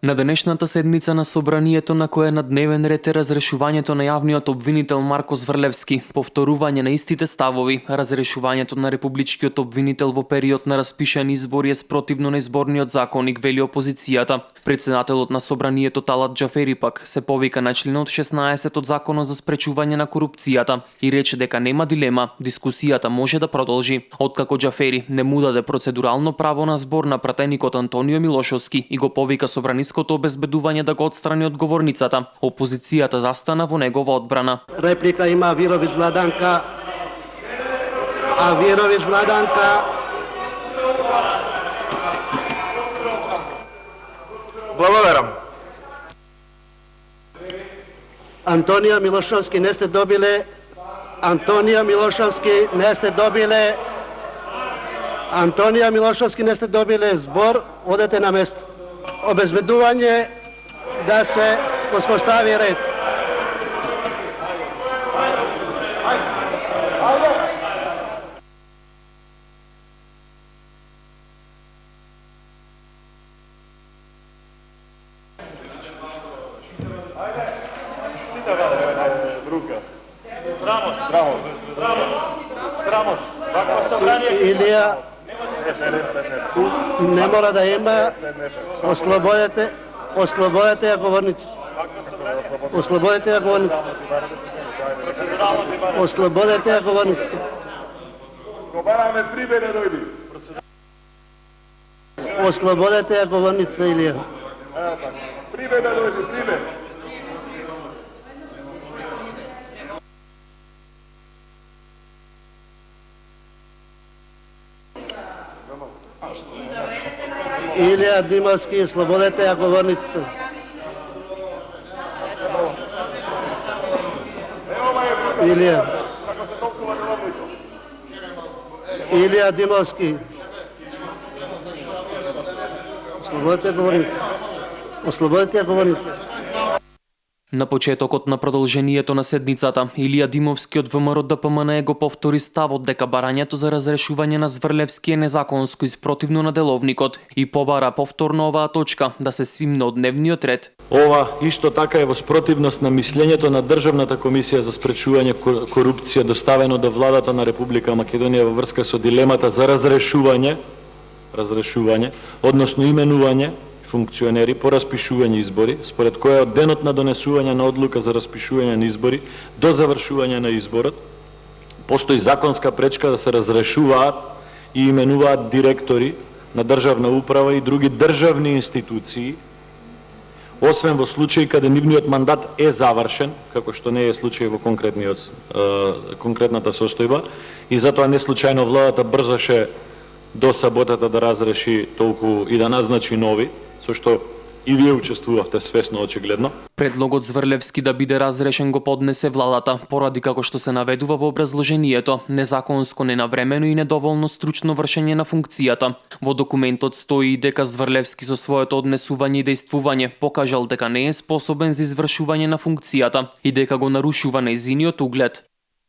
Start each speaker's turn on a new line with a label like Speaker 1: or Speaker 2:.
Speaker 1: На денешната седница на собранието на која на дневен ред е разрешувањето на јавниот обвинител Марко Зврлевски, повторување на истите ставови, разрешувањето на републичкиот обвинител во период на распишани избори е спротивно на изборниот законник, вели опозицијата. Председателот на собранието Талат Џафери пак се повика на членот 16 од Законот за спречување на корупцијата и рече дека нема дилема, дискусијата може да продолжи. Откако Џафери не му даде процедурално право на збор на пратеникот Антонио Милошовски и го повика собраниското обезбедување да го отстрани од говорницата, опозицијата застана во негова одбрана.
Speaker 2: Реплика има Вирович Владанка. Вирович Владанка.
Speaker 3: Благодарам.
Speaker 2: Антонио Милошовски не сте добиле. Антонио Милошовски не сте добиле. Антонио Милошовски не сте добиле збор, одете на место. Обезбедување да се успостави ред.
Speaker 3: Срамот. Вакво собрание.
Speaker 2: Илија не мора да има. Ослободете ја говорницата. Ослободете ја говорницата. Ослободете ја говорницата.
Speaker 3: Го бараме прибе да дојди.
Speaker 2: Ослободете ја говорницата, Илија.
Speaker 3: Прибе да дојди, прибе.
Speaker 2: Илија Димовски, слободете ја говорницата. Илија. Илија Димовски. Ослободете ја говорницата. Ослободете ја говорницата.
Speaker 1: На почетокот на продолжението на седницата, Илија Димовски од ВМРО ДПМН го повтори ставот дека барањето за разрешување на Зврлевски е незаконско и спротивно на деловникот и побара повторно оваа точка да се симне од дневниот ред.
Speaker 4: Ова исто така е во спротивност на мислењето на Државната комисија за спречување корупција доставено до владата на Република Македонија во врска со дилемата за разрешување, односно именување функционери по распишување избори, според која од денот на донесување на одлука за распишување на избори до завршување на изборот, постои законска пречка да се разрешуваат и именуваат директори на државна управа и други државни институции, освен во случаи каде нивниот мандат е завршен, како што не е случај во конкретната состојба, и затоа не случајно владата брзаше до саботата да разреши толку и да назначи нови, со што и вие учествувавте свесно очигледно.
Speaker 1: Предлогот Зврлевски да биде разрешен го поднесе владата, поради како што се наведува во образложението, незаконско, ненавремено и недоволно стручно вршење на функцијата. Во документот стои и дека Зврлевски со своето однесување и дејствување покажал дека не е способен за извршување на функцијата и дека го нарушува нејзиниот углед.